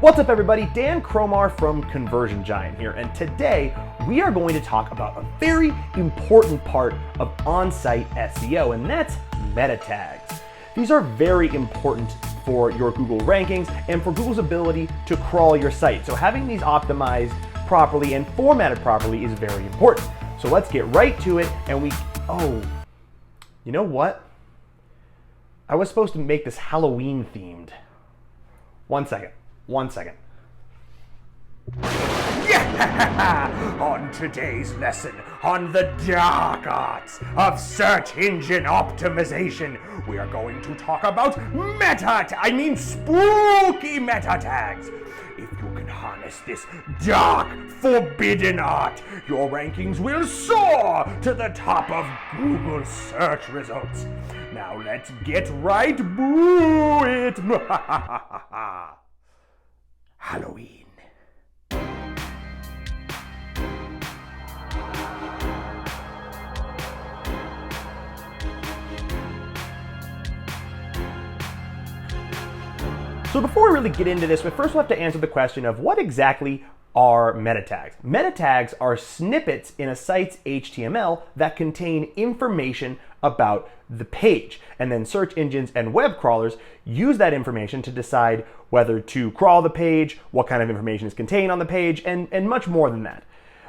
What's up everybody, Dan Cromar from Conversion Giant here, and today we are going to talk about a very important part of on-site SEO, and that's meta tags. These are very important for your Google rankings and for Google's ability to crawl your site. So having these optimized properly and formatted properly is very important. So let's get right to it, and you know what? I was supposed to make this Halloween themed. One second. Yeah! On today's lesson on the dark arts of search engine optimization, we are going to talk about spooky meta tags. If you can harness this dark, forbidden art, your rankings will soar to the top of Google search results. Now let's get right to it. Halloween. So before we really get into this, we first have to answer the question of what exactly are meta tags. Meta tags are snippets in a site's HTML that contain information about the page. And then search engines and web crawlers use that information to decide whether to crawl the page, what kind of information is contained on the page, and much more than that.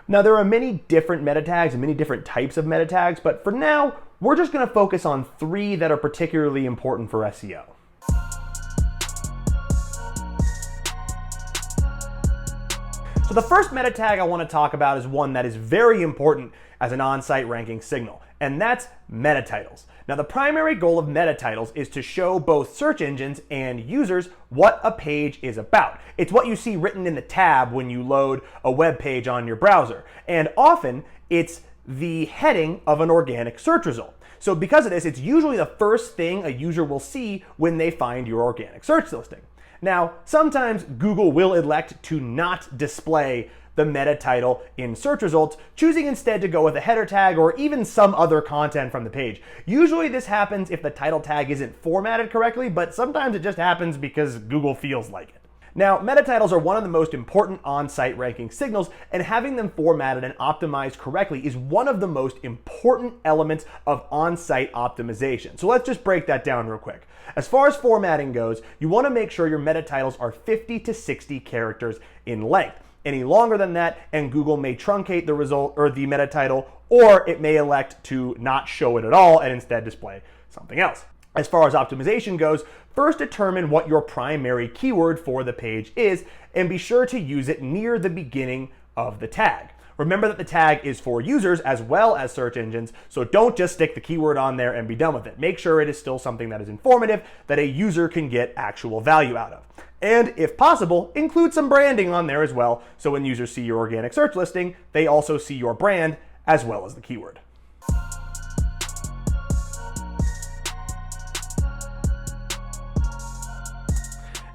Now, there are many different meta tags and many different types of meta tags, but for now, we're just going to focus on 3 that are particularly important for SEO. So the first meta tag I want to talk about is one that is very important as an on-site ranking signal, and that's meta titles. Now, the primary goal of meta titles is to show both search engines and users what a page is about. It's what you see written in the tab when you load a web page on your browser, and often it's the heading of an organic search result. So because of this, it's usually the first thing a user will see when they find your organic search listing. Now, sometimes Google will elect to not display the meta title in search results, choosing instead to go with a header tag or even some other content from the page. Usually this happens if the title tag isn't formatted correctly, but sometimes it just happens because Google feels like it. Now, meta titles are one of the most important on-site ranking signals, and having them formatted and optimized correctly is one of the most important elements of on-site optimization. So let's just break that down real quick. As far as formatting goes, you want to make sure your meta titles are 50 to 60 characters in length. Any longer than that, and Google may truncate the result or the meta title, or it may elect to not show it at all and instead display something else. As far as optimization goes, first determine what your primary keyword for the page is and be sure to use it near the beginning of the tag. Remember that the tag is for users as well as search engines, so don't just stick the keyword on there and be done with it. Make sure it is still something that is informative that a user can get actual value out of. And if possible, include some branding on there as well, so when users see your organic search listing, they also see your brand as well as the keyword.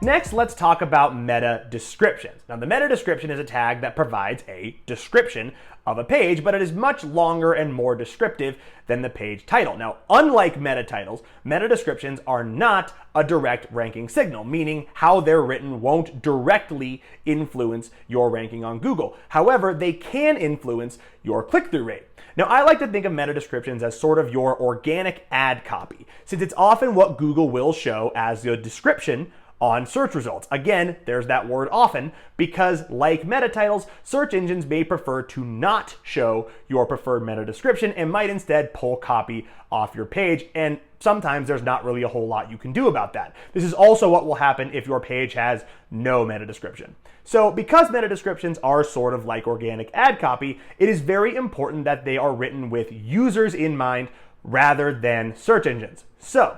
Next, let's talk about meta descriptions. Now, the meta description is a tag that provides a description of a page, but it is much longer and more descriptive than the page title. Now, unlike meta titles, meta descriptions are not a direct ranking signal, meaning how they're written won't directly influence your ranking on Google. However, they can influence your click-through rate. Now, I like to think of meta descriptions as sort of your organic ad copy, since it's often what Google will show as the description on search results. Again, there's that word often, because like meta titles, search engines may prefer to not show your preferred meta description and might instead pull copy off your page, and sometimes there's not really a whole lot you can do about that. This is also what will happen if your page has no meta description. So because meta descriptions are sort of like organic ad copy, it is very important that they are written with users in mind rather than search engines. So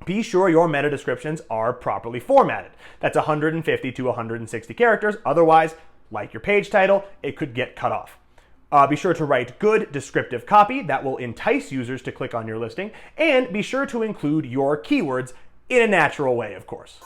be sure your meta descriptions are properly formatted. That's 150 to 160 characters. Otherwise, like your page title, it could get cut off. Be sure to write good descriptive copy that will entice users to click on your listing, and be sure to include your keywords in a natural way, of course.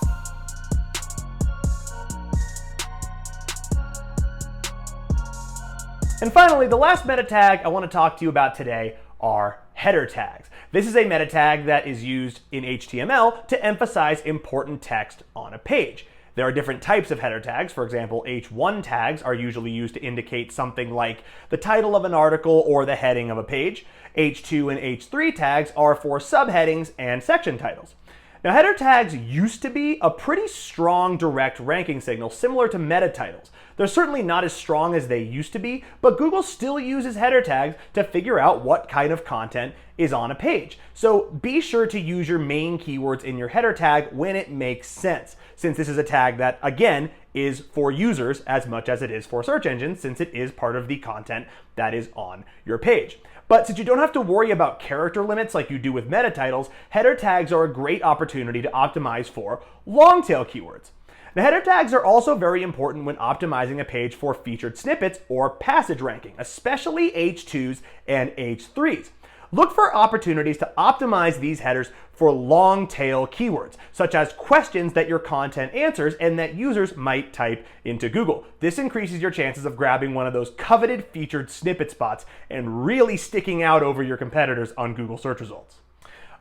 And finally, the last meta tag I want to talk to you about today are header tags. This is a meta tag that is used in HTML to emphasize important text on a page. There are different types of header tags. For example, H1 tags are usually used to indicate something like the title of an article or the heading of a page. H2 and H3 tags are for subheadings and section titles. Now, header tags used to be a pretty strong direct ranking signal, similar to meta titles. They're certainly not as strong as they used to be, but Google still uses header tags to figure out what kind of content is on a page. So be sure to use your main keywords in your header tag when it makes sense, since this is a tag that, again, is for users as much as it is for search engines, since it is part of the content that is on your page. But since you don't have to worry about character limits like you do with meta titles, header tags are a great opportunity to optimize for long tail keywords. Now, header tags are also very important when optimizing a page for featured snippets or passage ranking, especially H2s and H3s. Look for opportunities to optimize these headers for long tail keywords, such as questions that your content answers and that users might type into Google. This increases your chances of grabbing one of those coveted featured snippet spots and really sticking out over your competitors on Google search results.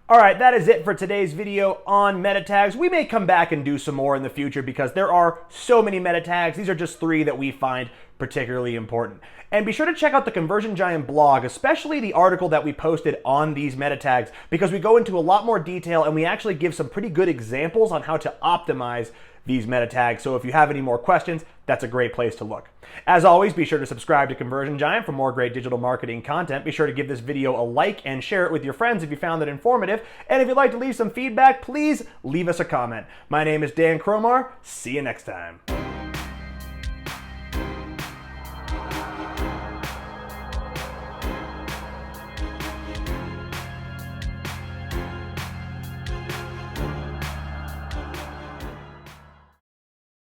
All right, that is it for today's video on meta tags. We may come back and do some more in the future because there are so many meta tags. These are just 3 that we find particularly important. And be sure to check out the Conversion Giant blog, especially the article that we posted on these meta tags, because we go into a lot more detail and we actually give some pretty good examples on how to optimize these meta tags. So if you have any more questions, that's a great place to look. As always, be sure to subscribe to Conversion Giant for more great digital marketing content. Be sure to give this video a like and share it with your friends if you found it informative. And if you'd like to leave some feedback, please leave us a comment. My name is Dan Cromar. See you next time.